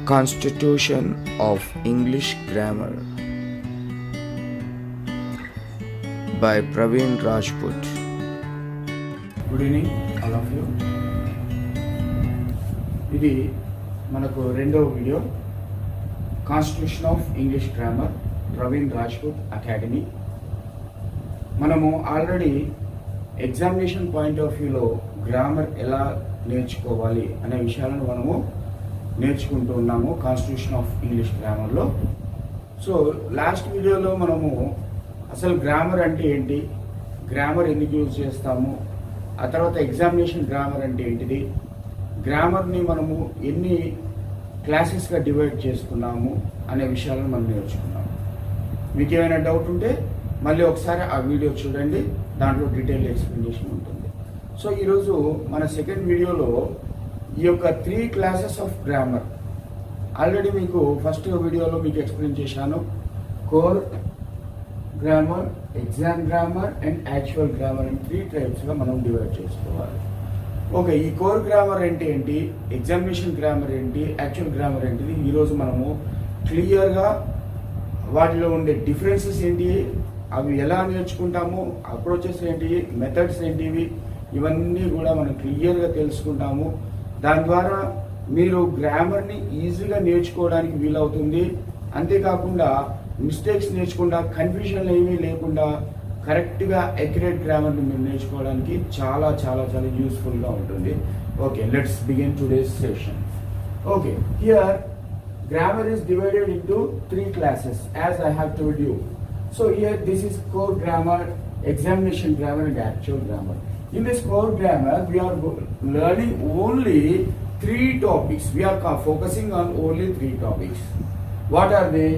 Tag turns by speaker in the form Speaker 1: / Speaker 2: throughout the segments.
Speaker 1: Constitution of English Grammar by Praveen Rajput.
Speaker 2: Good evening all of you. ఇది మనకు రెండవ video, constitution of English grammar, Praveen Rajput academy. మనము already examination point of వ్యూలో grammar ఎలా నేర్చుకోవాలి అనే విషయాలను మనము నేర్చుకుంటూ ఉన్నాము కాన్స్టిట్యూషన్ ఆఫ్ ఇంగ్లీష్ గ్రామర్లో. సో లాస్ట్ వీడియోలో మనము అసలు గ్రామర్ అంటే ఏంటి, గ్రామర్ ఎందుకు యూజ్ చేస్తాము, ఆ తర్వాత ఎగ్జామినేషన్ గ్రామర్ అంటే ఏంటిది, గ్రామర్ని మనము ఎన్ని క్లాసెస్గా డివైడ్ చేసుకున్నాము అనే విషయాలను మనం నేర్చుకున్నాము. మీకు ఏమైనా డౌట్ ఉంటే మళ్ళీ ఒకసారి ఆ వీడియో చూడండి, దాంట్లో డీటెయిల్ ఎక్స్ప్లెనేషన్ ఉంటుంది. సో ఈరోజు మన సెకండ్ వీడియోలో ఈ యొక్క 3 క్లాసెస్ ఆఫ్ గ్రామర్ ఆల్రెడీ మీకు ఫస్ట్ వీడియోలో మీకు ఎక్స్ప్లెయిన్ చేశాను. Core grammar, exam grammar and actual grammar అని 3 టైప్స్గా మనం డివైడ్ చేసుకోవాలి. ఓకే, ఈ కోర్ గ్రామర్ అంటే ఏంటి, ఎగ్జామినేషన్ గ్రామర్ ఏంటి, యాక్చువల్ గ్రామర్ ఏంటిది, ఈరోజు మనము క్లియర్గా వాటిలో ఉండే డిఫరెన్సెస్ ఏంటి, అవి ఎలా నేర్చుకుంటాము, అప్రోచెస్ ఏంటి, మెథడ్స్ ఏంటివి, ఇవన్నీ కూడా మనం క్లియర్గా తెలుసుకుంటాము. దాని ద్వారా మీరు గ్రామర్ని ఈజీగా నేర్చుకోవడానికి వీలవుతుంది. అంతేకాకుండా మిస్టేక్స్ నేర్చుకుండా, కన్ఫ్యూజన్ ఏమీ లేకుండా కరెక్ట్గా అక్యురేట్ గ్రామర్ని మీరు నేర్చుకోవడానికి చాలా చాలా చాలా యూస్ఫుల్గా ఉంటుంది. Okay, let's begin today's session. Okay, here grammar is divided into 3 classes as I have told you. So here this is core grammar, examination grammar and actual grammar. In this core grammar we are learning only 3 topics. We are focusing on only 3 topics. What are they?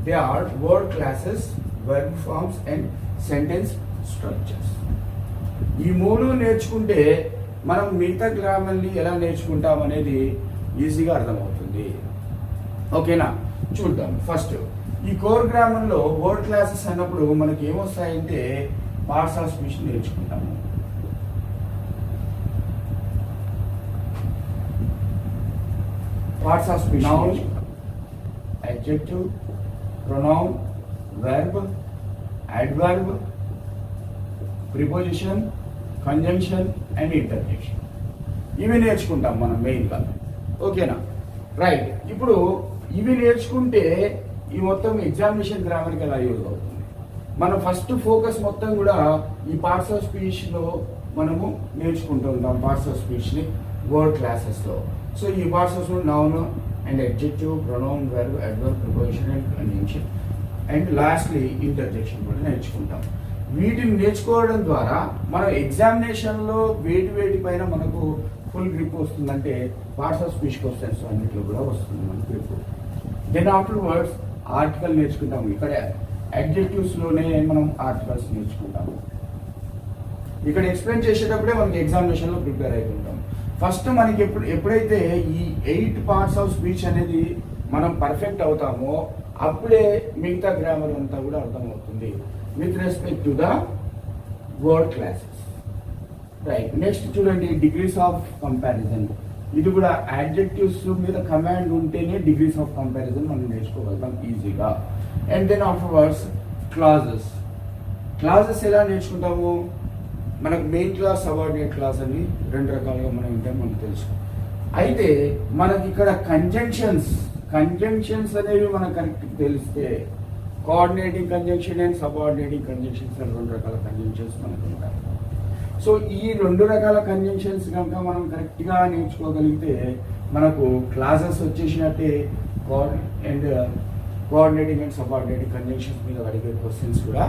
Speaker 2: They are word classes, verb forms and sentence structures. ఈ మూడు నేర్చుకుంటే మనం మిగతా గ్రామర్ని ఎలా నేర్చుకుంటాం అనేది ఈజీగా అర్థమవుతుంది. ఓకేనా, చూద్దాం. ఫస్ట్ ఈ కోర్ గ్రామర్లో వర్డ్ క్లాసెస్ అన్నప్పుడు మనకి ఏమొస్తాయంటే పార్ట్స్ ఆఫ్ స్పీచ్ నేర్చుకుంటాము. Parts of speech, noun, adjective, pronoun, verb, adverb, preposition, conjunction and interjection. ఇవి నేర్చుకుంటాం మనం మెయిన్గా. ఓకేనా, రైట్. ఇప్పుడు ఇవి నేర్చుకుంటే ఈ మొత్తం ఎగ్జామినేషన్ గ్రామర్కి ఎలా యూజ్ అవుతుంది. మనం ఫస్ట్ ఫోకస్ మొత్తం కూడా ఈ పార్ట్స్ ఆఫ్ స్పీచ్లో మనము నేర్చుకుంటూ ఉంటాం. పార్ట్స్ ఆఫ్ స్పీచ్ని వర్డ్ క్లాసెస్లో. సో ఈ parts of noun and adjective, pronoun, verb, adverb, preposition and conjunction and lastly interjection కూడా నేర్చుకుంటాం. వీటిని నేర్చుకోవడం ద్వారా మనం ఎగ్జామినేషన్లో వేటి పైన మనకు ఫుల్ గ్రిప్ వస్తుందంటే పార్ట్స్ ఆఫ్ స్పీచ్ క్వశ్చన్స్ అన్నింటిలో కూడా వస్తుంది మన grip. Then after words article నేర్చుకుంటాము. ఇక్కడ అడ్జెక్టివ్స్లోనే మనం ఆర్టికల్స్ నేర్చుకుంటాము. ఇక్కడ ఎక్స్ప్లెయిన్ చేసేటప్పుడే మనకి ఎగ్జామినేషన్లో ప్రిపేర్ అవుతుంటాం. ఫస్ట్ మనకి ఎప్పుడైతే ఈ 8 పార్ట్స్ ఆఫ్ స్పీచ్ అనేది మనం పర్ఫెక్ట్ అవుతామో అప్పుడే మిగతా గ్రామర్ అంతా కూడా అర్థమవుతుంది with respect to the word classes. Right, next చూడండి, డిగ్రీస్ ఆఫ్ కంపారిజన్. ఇది కూడా అడ్జెక్టివ్స్ మీద కమాండ్ ఉంటేనే డిగ్రీస్ ఆఫ్ కంపారిజన్ మనం నేర్చుకోగలుగుతాం ఈజీగా. And then afterwards clauses. Clauses ఎలా నేర్చుకుంటాము, మనకు మెయిన్ క్లాస్, సబార్డినేట్ క్లాస్ అని 2 రకాలుగా మనం ఉంటాయి మనకు తెలుసు. అయితే మనకి ఇక్కడ కంజంక్షన్స్ అనేవి మనకు కరెక్ట్ తెలిస్తే coordinating conjunction and subordinating conjunctions అని 2 రకాల కంజంక్షన్స్ మనకు ఉంటాయి. సో ఈ 2 రకాల కంజంక్షన్స్ కనుక మనం కరెక్ట్గా నేర్చుకోగలిగితే మనకు క్లాసెస్ వచ్చేసినట్టే. కోఆర్డినేటింగ్ అండ్ సబార్డినేటింగ్ కంజంక్షన్స్ మీద అడిగే క్వశ్చన్స్ కూడా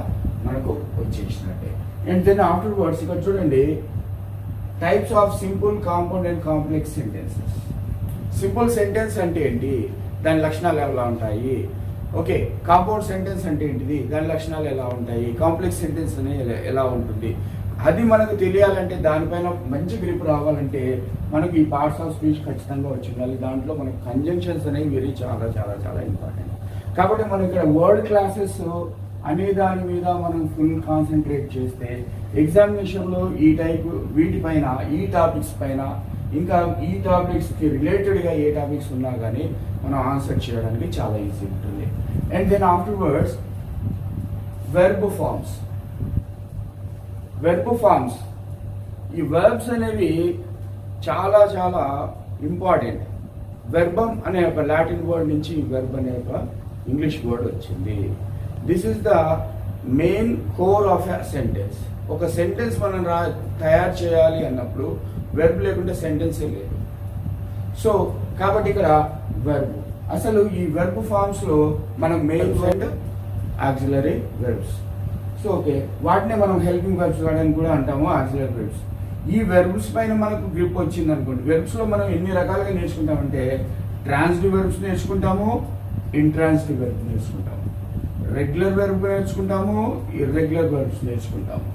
Speaker 2: మనకు వచ్చేసినట్టే. అండ్ దెన్ ఆఫ్టర్ వర్డ్స్ ఇక్కడ చూడండి, types of simple, compound and complex sentences. Simple sentence అంటే ఏంటి, దాని లక్షణాలు ఎలా ఉంటాయి. ఓకే, కాంపౌండ్ సెంటెన్స్ అంటే ఏంటిది, దాని లక్షణాలు ఎలా ఉంటాయి. కాంప్లెక్స్ సెంటెన్స్ అనేది ఎలా ఉంటుంది, అది మనకు తెలియాలంటే, దానిపైన మంచి గ్రిప్ రావాలంటే మనకు ఈ పార్ట్స్ ఆఫ్ స్పీచ్ ఖచ్చితంగా వచ్చి ఉండాలి. దాంట్లో మనకు కంజంక్షన్స్ అనేవి చాలా చాలా చాలా ఇంపార్టెంట్. కాబట్టి మనం ఇక్కడ వర్డ్ క్లాసెస్ అనే దాని మీద మనం ఫుల్ కాన్సన్ట్రేట్ చేస్తే ఎగ్జామినేషన్లో వీటిపైన, ఈ టాపిక్స్ పైన ఇంకా ఈ టాపిక్స్కి రిలేటెడ్గా ఏ టాపిక్స్ ఉన్నా కానీ మనం ఆన్సర్ చేయడానికి చాలా ఈజీ ఉంటుంది. And then afterwards verb forms. Verb forms, ఈ వెర్బ్స్ అనేవి చాలా చాలా ఇంపార్టెంట్. వెర్బమ్ అనే ఒక లాటిన్ వర్డ్ నుంచి వెర్బ్ అనే ఒక ఇంగ్లీష్ వర్డ్ వచ్చింది. This is the main core of a sentence. ఒక సెంటెన్స్ మనం తయారు చేయాలి అన్నప్పుడు వెర్బ్ లేకుంటే సెంటెన్సే లేదు. సో కాబట్టి ఇక్కడ వెర్బ్, అసలు ఈ వెర్బ్ ఫార్మ్స్లో మనం main and auxiliary verbs. So okay, వాటినే మనం హెల్పింగ్ వెర్బ్స్ అని కూడా అంటాము, ఆక్సిలరీ వెర్బ్స్. ఈ వెర్బ్స్ పైన మనకు గ్రిప్ వచ్చింది అనుకోండి. వెర్బ్స్లో మనం ఎన్ని రకాలుగా నేర్చుకుంటామంటే ట్రాన్సిటివ్ వెర్బ్స్ నేర్చుకుంటాము, ఇంట్రాన్సిటివ్ వెర్బ్ నేర్చుకుంటాము, రెగ్యులర్ వెర్బ్ నేర్చుకుంటాము, ఇర్రెగ్యులర్ వెర్బ్స్ నేర్చుకుంటాము,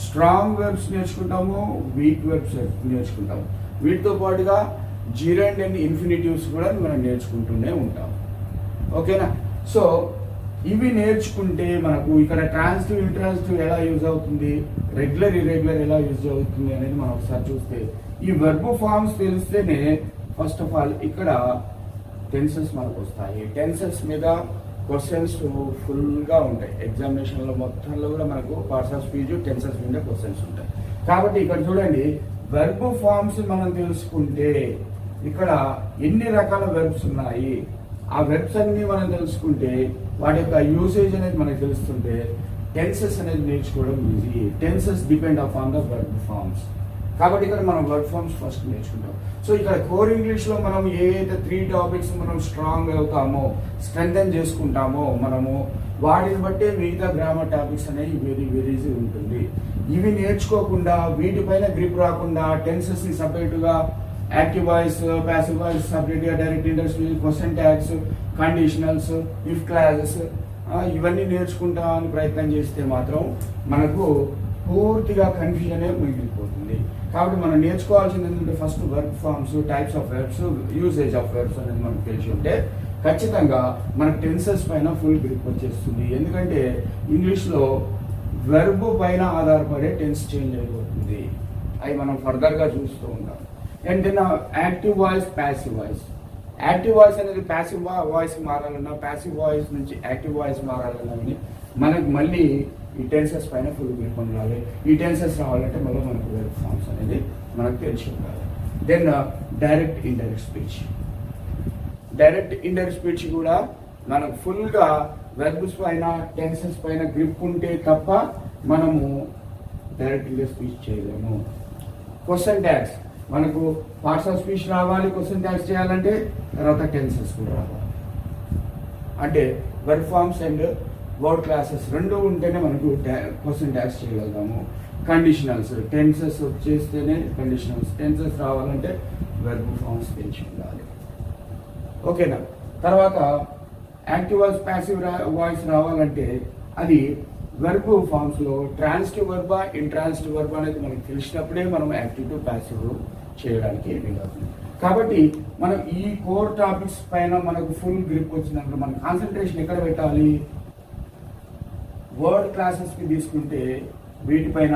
Speaker 2: స్ట్రాంగ్ వెర్బ్స్ నేర్చుకుంటాము, వీక్ వెర్బ్స్ నేర్చుకుంటాము. వీటితో పాటుగా జీరండ్ అండ్ ఇన్ఫినిటివ్స్ కూడా మనం నేర్చుకుంటూనే ఉంటాం. ఓకేనా? సో ఇవి నేర్చుకుంటే మనకు ఇక్కడ ట్రాన్సిటివ్ ఇంట్రాన్సిటివ్ ఎలా యూజ్ అవుతుంది, రెగ్యులర్ ఇర్రెగ్యులర్ ఎలా యూజ్ అవుతుంది అనేది మనం ఒకసారి చూస్తే, ఈ వెర్బ్ ఫార్మ్స్ తెలిస్తేనే ఫస్ట్ ఆఫ్ ఆల్ ఇక్కడ టెన్సెస్ మనకు వస్తాయి. టెన్సెస్ మీద క్వశ్చన్స్ ఫుల్గా ఉంటాయి. ఎగ్జామినేషన్లో మొత్తంలో కూడా మనకు పార్ట్స్ ఆఫ్ స్పీచ్ టెన్సెస్ మీద క్వశ్చన్స్ ఉంటాయి. కాబట్టి ఇక్కడ చూడండి, వెర్బ్ ఫార్మ్స్ మనం తెలుసుకుంటే ఇక్కడ ఎన్ని రకాల వెర్బ్స్ ఉన్నాయి, ఆ వెర్బ్స్ అన్ని మనం తెలుసుకుంటే వాటి యొక్క యూసేజ్ అనేది మనకు తెలుస్తుంటే టెన్సెస్ అనేది నేర్చుకోవడం easy. Tenses depend upon the verb forms. కాబట్టి ఇక్కడ మనం వెర్బ్ ఫార్మ్స్ ఫస్ట్ నేర్చుకుంటాం. సో ఇక్కడ కోర్ ఇంగ్లీష్లో మనం ఏదైతే 3 టాపిక్స్ మనం స్ట్రాంగ్ అవుతామో, స్ట్రెంథెన్ చేసుకుంటామో మనము, వాటిని బట్టే మిగతా గ్రామర్ టాపిక్స్ అనేవి వెరీ వెరీ ఈజీ ఉంటుంది. ఇవి నేర్చుకోకుండా వీటిపైన గ్రిప్ రాకుండా టెన్సెస్ని సపరేట్గా యాక్టివ్ వాయిస్, ప్యాసివ్ వాయిస్ సపరేట్గా, direct industry, question tags, conditionals, if clauses ఇవన్నీ నేర్చుకుంటామని ప్రయత్నం చేస్తే మాత్రం మనకు పూర్తిగా కన్ఫ్యూజనే మిగిలిపోతుంది. కాబట్టి మనం నేర్చుకోవాల్సింది ఏంటంటే first verb forms, types of verbs, usage of verbs అనేది మనకు తెలిసి ఉంటే ఖచ్చితంగా మనకు టెన్సెస్ పైన ఫుల్ గ్రిప్ వచ్చేస్తుంది. ఎందుకంటే ఇంగ్లీష్లో వెర్బ్ పైన ఆధారపడే టెన్స్ చేంజ్ అయిపోతుంది. అవి మనం ఫర్దర్గా చూస్తూ ఉంటాం. And then active voice, passive voice. Active voice అనేది ప్యాసివ్ వాయిస్ మారాలన్నా, ప్యాసివ్ వాయిస్ నుంచి యాక్టివ్ వాయిస్ మారాలన్నా మనకు మళ్ళీ ఈ టెన్సెస్ పైన ఫుల్ గ్రిప్ ఉండాలి. ఈ టెన్సెస్ రావాలంటే మళ్ళీ మనకు వెర్బ్ ఫార్మ్స్ అనేది మనకు తెలిసి ఉండాలి. Then direct indirect speech. Direct indirect speech కూడా మనకు ఫుల్గా వెర్బ్స్ పైన టెన్సెస్ పైన గ్రిప్ ఉంటే తప్ప మనము డైరెక్ట్ ఇండైరెక్ట్ స్పీచ్ చేయలేము. క్వశ్చన్ ట్యాగ్స్, మనకు పార్ట్స్ ఆఫ్ స్పీచ్ రావాలి, క్వశ్చన్ ట్యాగ్స్ చేయాలంటే తర్వాత టెన్సెస్ కూడా రావాలి. అంటే verb forms and word classes రెండు ఉంటేనే మనకు క్వశ్చన్ ట్యాగ్స్ చేయగలుగుతాము. కండిషనల్స్, టెన్సెస్ చేస్తేనే కండిషనల్స్, టెన్సెస్ రావాలంటే వెర్బ్ ఫార్మ్స్ తెలిసి ఉండాలి. ఓకేనా? తర్వాత యాక్టివ్ వాయిస్, ప్యాసివ్ వాయిస్ రావాలంటే అది వెర్బ్ ఫార్మ్స్లో ట్రాన్సిటివ్ వర్బా, ఇంట్రాన్సిటివ్ వర్బా అనేది మనకు తెలిసినప్పుడే మనం యాక్టివ్ టు ప్యాసివ్ చేయడానికి వీలవుతుంది. కాబట్టి మనం ఈ కోర్ టాపిక్స్ పైన మనకు ఫుల్ గ్రిప్ వచ్చినప్పుడు మన కాన్సన్ట్రేషన్ ఎక్కడ పెట్టాలి? వర్డ్ క్లాసెస్కి తీసుకుంటే వీటిపైన,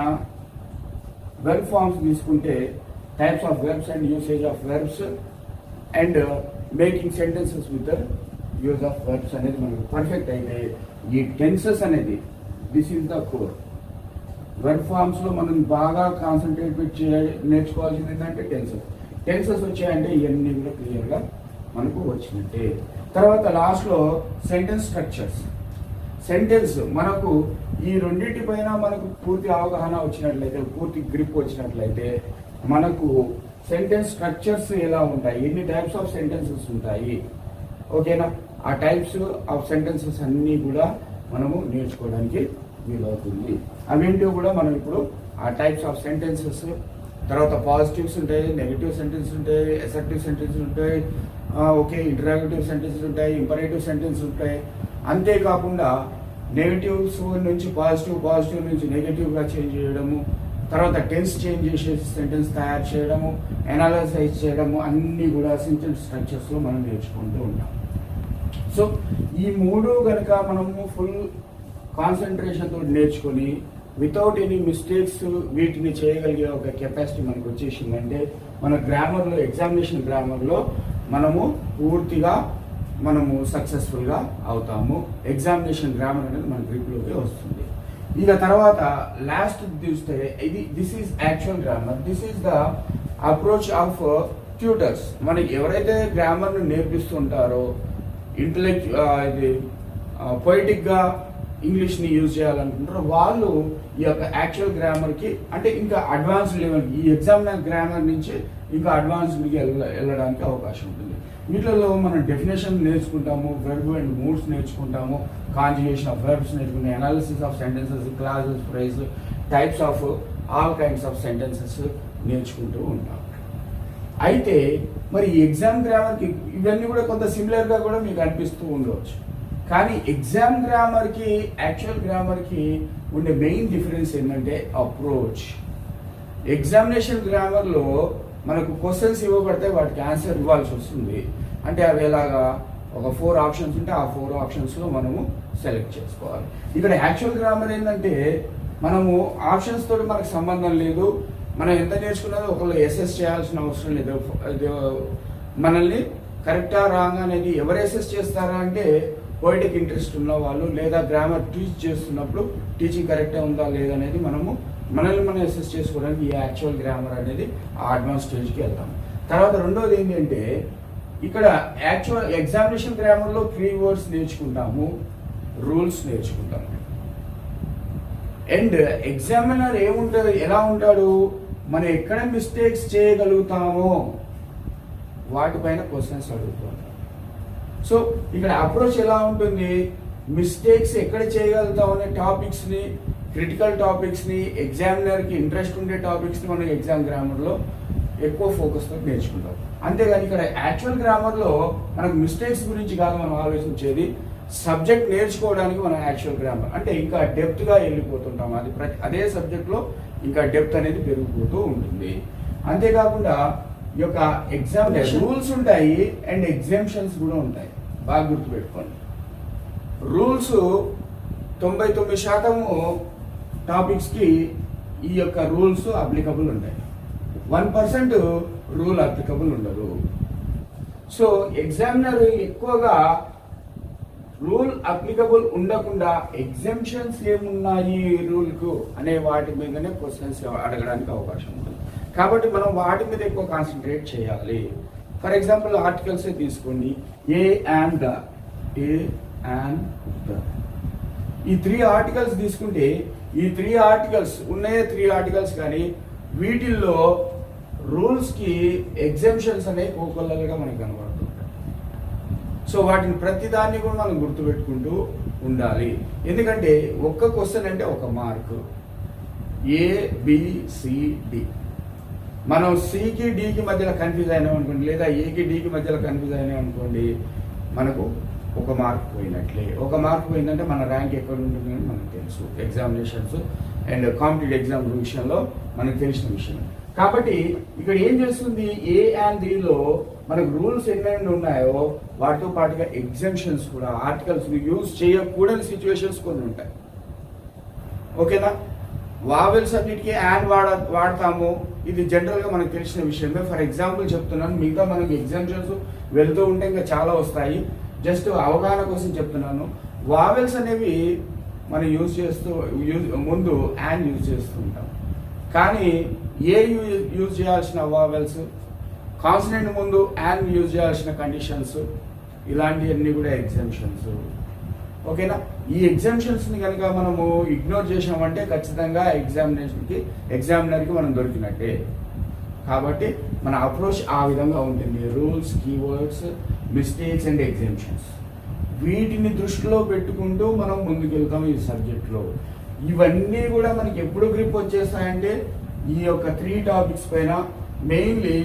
Speaker 2: వెర్బ్ ఫార్మ్స్ తీసుకుంటే types of verbs and usage of verbs and making sentences with use of verbs అనేది మనకు పర్ఫెక్ట్ అయితే ఈ టెన్సెస్ అనేది this is the core. Verb ఫార్మ్స్లో మనం బాగా కాన్సన్ట్రేట్ నేర్చుకోవాల్సింది ఏంటంటే టెన్సెస్ వచ్చాయంటే ఇవన్నీ కూడా క్లియర్గా మనకు వచ్చినట్టే. తర్వాత లాస్ట్లో సెంటెన్స్ స్ట్రక్చర్స్. సెంటెన్స్ మనకు ఈ రెండింటిపైన మనకు పూర్తి అవగాహన వచ్చినట్లయితే, పూర్తి గ్రిప్ వచ్చినట్లయితే మనకు సెంటెన్స్ స్ట్రక్చర్స్ ఎలా ఉంటాయి, ఎన్ని టైప్స్ ఆఫ్ సెంటెన్సెస్ ఉంటాయి, ఓకేనా? ఆ టైప్స్ ఆఫ్ సెంటెన్సెస్ అన్నీ కూడా మనము నేర్చుకోవడానికి వీలవుతుంది. అవేంటో కూడా మనం ఇప్పుడు ఆ టైప్స్ ఆఫ్ సెంటెన్సెస్, తర్వాత పాజిటివ్స్ ఉంటాయి, నెగిటివ్ సెంటెన్సెస్ ఉంటాయి, అసర్టివ్ సెంటెన్సెస్ ఉంటాయి, ఓకే, ఇంటరాగేటివ్ సెంటెన్సెస్ ఉంటాయి, ఇంపరేటివ్ సెంటెన్సెస్ ఉంటాయి. అంతేకాకుండా నెగిటివ్స్ నుంచి పాజిటివ్ నుంచి నెగిటివ్గా చేంజ్ చేయడము, తర్వాత టెన్స్ చేంజ్ చేసే సెంటెన్స్ తయారు చేయడము, ఎనాలైజ్ చేయడము, అన్నీ కూడా సెంటెన్స్ స్ట్రక్చర్స్లో మనం నేర్చుకుంటూ ఉంటాం. సో ఈ మూడు కనుక మనము ఫుల్ కాన్సన్ట్రేషన్తో నేర్చుకొని వితౌట్ ఎనీ మిస్టేక్స్ వీటిని చేయగలిగే ఒక కెపాసిటీ మనకు వచ్చేసిందంటే మన గ్రామర్లో ఎగ్జామినేషన్ గ్రామర్లో మనము పూర్తిగా మనము సక్సెస్ఫుల్గా అవుతాము. ఎగ్జామినేషన్ గ్రామర్ అనేది మన గ్రిప్లోకి వస్తుంది. ఇక తర్వాత లాస్ట్ చూస్తే this is actual grammar. This is the approach of tutors. మనకి ఎవరైతే గ్రామర్ను నేర్పిస్తుంటారో ఇది పొయిటిక్గా ఇంగ్లీష్ని యూజ్ చేయాలనుకుంటారో వాళ్ళు ఈ యొక్క యాక్చువల్ గ్రామర్కి అంటే ఇంకా అడ్వాన్స్ లెవెల్ ఈ ఎగ్జామినర్ గ్రామర్ నుంచి ఇంకా అడ్వాన్స్డ్కి వెళ్ళడానికి అవకాశం ఉంటుంది. వీటిలో మనం డెఫినేషన్ నేర్చుకుంటాము, వెర్బ్ అండ్ మూడ్స్ నేర్చుకుంటాము, కాంజుగేషన్ ఆఫ్ వెర్బ్స్ నేర్చుకుంటాము, analysis of sentences, clauses, phrase, types of all kinds of sentences నేర్చుకుంటూ ఉంటాం. అయితే మరి ఈ ఎగ్జామ్ గ్రామర్కి ఇవన్నీ కూడా కొంత సిమిలర్గా కూడా మీకు అనిపిస్తూ ఉండవచ్చు. కానీ ఎగ్జామ్ గ్రామర్కి యాక్చువల్ గ్రామర్కి ఉండే మెయిన్ డిఫరెన్స్ ఏంటంటే అప్రోచ్. ఎగ్జామినేషన్ గ్రామర్లో మనకు క్వశ్చన్స్ ఇవ్వబడితే వాటికి ఆన్సర్ ఇవ్వాల్సి వస్తుంది. అంటే అవి ఎలాగా ఒక 4 ఆప్షన్స్ ఉంటే ఆ 4 ఆప్షన్స్లో మనము సెలెక్ట్ చేసుకోవాలి. ఇక్కడ యాక్చువల్ గ్రామర్ ఏంటంటే మనము ఆప్షన్స్ తోటి మనకు సంబంధం లేదు. మనం ఎంత నేర్చుకున్నదో ఒకళ్ళు ఎస్ఎస్ చేయాల్సిన అవసరం లేదు. మనల్ని కరెక్టా రాంగ్ అనేది ఎవరు ఎస్ఎస్ చేస్తారా అంటే పోయిటిక్ ఇంట్రెస్ట్ ఉన్న వాళ్ళు లేదా గ్రామర్ టీచ్ చేస్తున్నప్పుడు టీచింగ్ కరెక్టా ఉందా లేదా అనేది మనల్ని మనం అసెస్ చేసుకోవడానికి ఈ యాక్చువల్ గ్రామర్ అనేది ఆ అడ్వాన్స్ స్టేజ్కి వెళ్తాం. తర్వాత రెండోది ఏంటంటే ఇక్కడ యాక్చువల్ ఎగ్జామినేషన్ గ్రామర్లో కీవర్డ్స్ నేర్చుకుంటాము, రూల్స్ నేర్చుకుంటాము. అండ్ ఎగ్జామినర్ ఏముంటుంది, ఎలా ఉంటాడు, మనం ఎక్కడ మిస్టేక్స్ చేయగలుగుతామో వాటిపైన క్వశ్చన్స్ అడుగుతాం. సో ఇక్కడ అప్రోచ్ ఎలా ఉంటుంది, మిస్టేక్స్ ఎక్కడ చేయగలుగుతాం అనే టాపిక్స్ని, క్రిటికల్ టాపిక్స్ని, ఎగ్జామినర్కి ఇంట్రెస్ట్ ఉండే టాపిక్స్ని మనం ఎగ్జామ్ గ్రామర్లో ఎక్కువ ఫోకస్తో నేర్చుకుంటాం. అంతేగాని ఇక్కడ యాక్చువల్ గ్రామర్లో మనకు మిస్టేక్స్ గురించి కాదు మనం ఆలోచించేది, సబ్జెక్ట్ నేర్చుకోవడానికి మనం యాక్చువల్ గ్రామర్ అంటే ఇంకా డెప్త్గా వెళ్ళిపోతుంటాం. అదే సబ్జెక్ట్లో ఇంకా డెప్త్ అనేది పెరిగిపోతూ ఉంటుంది. అంతేకాకుండా ఈ యొక్క ఎగ్జామినేషన్ రూల్స్ ఉంటాయి అండ్ ఎగ్జామ్షన్స్ కూడా ఉంటాయి. బాగా గుర్తుపెట్టుకోండి. రూల్స్ 99% టాపిక్స్కి ఈ యొక్క రూల్స్ అప్లికబుల్ ఉంటాయి. 1% రూల్ అప్లికబుల్ ఉండదు. సో ఎగ్జామినర్ ఎక్కువగా రూల్ అప్లికబుల్ ఉండకుండా ఎగ్జామ్షన్స్ ఏమున్నాయి రూల్కు అనే వాటి మీదనే క్వశ్చన్స్ అడగడానికి అవకాశం ఉంటుంది. కాబట్టి మనం వాటి మీద ఎక్కువ కాన్సన్ట్రేట్ చేయాలి. ఫర్ ఎగ్జాంపుల్ ఆర్టికల్సే తీసుకోండి, ఏ and the, A and the, ఈ 3 ఆర్టికల్స్ తీసుకుంటే ఈ 3 ఆర్టికల్స్ ఉన్నాయే 3 ఆర్టికల్స్ కానీ వీటిల్లో రూల్స్కి ఎగ్జామ్షన్స్ అనేవి కోకొల్లలుగా మనకు కనబడుతుంటాయి. సో వాటిని ప్రతిదాన్ని కూడా మనం గుర్తుపెట్టుకుంటూ ఉండాలి. ఎందుకంటే ఒక్క క్వశ్చన్ అంటే 1 మార్కు. ABCD మనం సికి డికి మధ్యలో కన్ఫ్యూజ్ అయినాం అనుకోండి, లేదా ఏకి డికి మధ్యలో కన్ఫ్యూజ్ అయినాం అనుకోండి, మనకు 1 మార్క్ పోయినట్లే. 1 మార్క్ పోయిందంటే మన ర్యాంక్ ఎక్కడ ఉంటుందని మనకు తెలుసు. ఎగ్జామినేషన్స్ అండ్ కాంపిటేటివ్ ఎగ్జామ్ విషయంలో మనకు తెలిసిన విషయం. కాబట్టి ఇక్కడ ఏం చేస్తుంది, ఏ అండ్ డిలో మనకు రూల్స్ ఎన్నెన్ని ఉన్నాయో వాటితో పాటుగా ఎగ్జామ్షన్స్ కూడా, ఆర్టికల్స్ యూజ్ చేయకూడని సిచ్యువేషన్స్ కొన్ని ఉంటాయి. ఓకేనా. వావెల్స్ అన్నిటికీ అండ్ వాడతాము, ఇది జనరల్గా మనకు తెలిసిన విషయమే. ఫర్ ఎగ్జాంపుల్ చెప్తున్నాను, మిగతా మనకి ఎగ్జామ్షన్స్ వెళ్తూ ఉంటే ఇంకా చాలా వస్తాయి. జస్ట్ అవగాహన కోసం చెప్తున్నాను. వావెల్స్ అనేవి మనం ముందు అండ్ యూజ్ చేస్తూ ఉంటాం. కానీ ఏ యూజ్ చేయాల్సిన వావెల్స్, కాన్సనెంట్ ముందు అండ్ యూజ్ చేయాల్సిన కండిషన్స్, ఇలాంటివన్నీ కూడా ఎగ్జామ్షన్స్. ఓకేనా. ఈ ఎగ్జామ్షన్స్ని కనుక మనము ఇగ్నోర్ చేసామంటే ఖచ్చితంగా ఎగ్జామినర్కి మనం దొరికినట్టే. కాబట్టి మన అప్రోచ్ ఆ విధంగా ఉంటుంది. Rules, keywords, mistakes and exemptions, వీటిని దృష్టిలో పెట్టుకుంటూ మనం ముందుకెళ్తాం ఈ సబ్జెక్ట్లో. ఇవన్నీ కూడా మనకి ఎప్పుడు గ్రిప్ వచ్చేస్తాయంటే ఈ యొక్క 3 టాపిక్స్ పైన, mainly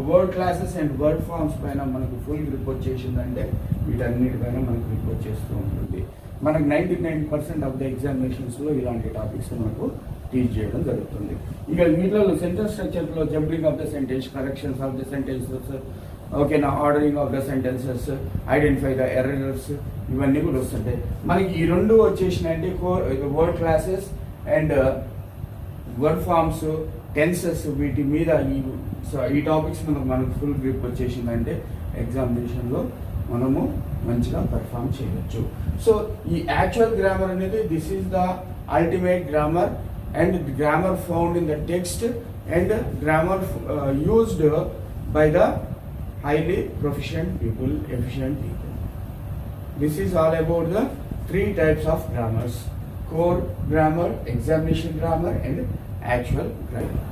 Speaker 2: word classes and word forms పైన మనకు ఫుల్ గ్రిప్ వచ్చేసిందంటే వీటన్నిటిపైన మనకు గ్రిప్ వచ్చేస్తూ ఉంటుంది. మనకు 99% ఆఫ్ ద ఎగ్జామినేషన్స్లో ఇలాంటి టాపిక్స్ మనకు టీచ్ చేయడం జరుగుతుంది. ఇక వీటిలో సెంటెన్స్ స్ట్రక్చర్లో jumbling of the sentence, corrections of the sentences, ఓకేనా, ordering of the sentences, identify the errors, ఇవన్నీ కూడా వస్తుంటాయి. మనకి ఈ 2 వచ్చేసినాయంటే word classes and word forms, tenses, వీటి మీద ఈ టాపిక్స్ మనకు ఫుల్ గ్రిప్ వచ్చేసిందంటే ఎగ్జామినేషన్లో మనము మంచిగా పెర్ఫామ్ చేయవచ్చు. సో ఈ యాక్చువల్ గ్రామర్ అనేది this is the ultimate grammar and grammar found in the text and grammar used by the highly proficient people, efficient people. This is all about the 3 types of grammars: core grammar, examination grammar and actual grammar.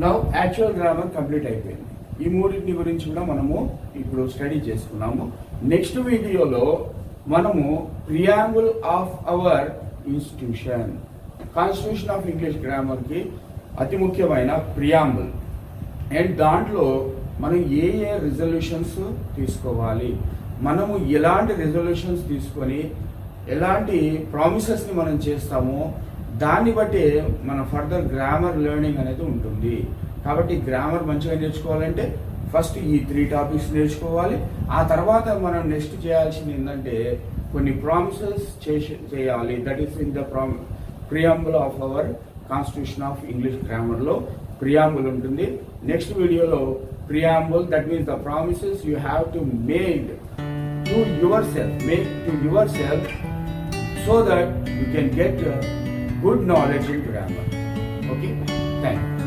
Speaker 2: Now actual grammar complete అయిపోయింది. ఈ మూడింటి గురించి కూడా మనము ఇప్పుడు study చేసుకున్నాము. Next వీడియోలో మనము preamble of our institution, constitution of English గ్రామర్కి అతి ముఖ్యమైన ప్రియాంబుల్ అండ్ దాంట్లో మనం ఏ రిజల్యూషన్స్ తీసుకోవాలి, మనము ఎలాంటి రిజల్యూషన్స్ తీసుకొని ఎలాంటి ప్రామిసెస్ని మనం చేస్తామో దాన్ని బట్టి మన ఫర్దర్ గ్రామర్ లెర్నింగ్ అనేది ఉంటుంది. కాబట్టి గ్రామర్ మంచిగా నేర్చుకోవాలంటే ఫస్ట్ ఈ 3 టాపిక్స్ నేర్చుకోవాలి. ఆ తర్వాత మనం నెక్స్ట్ చేయాల్సింది ఏంటంటే కొన్ని ప్రామిసెస్ చేయాలి. That is in the preamble of our constitution of English గ్రామర్లో ప్రియాంబుల్ ఉంటుంది. నెక్స్ట్ వీడియోలో preamble, that means the promises you have to make to yourself so that you can get good knowledge in grammar. Okay, thank you.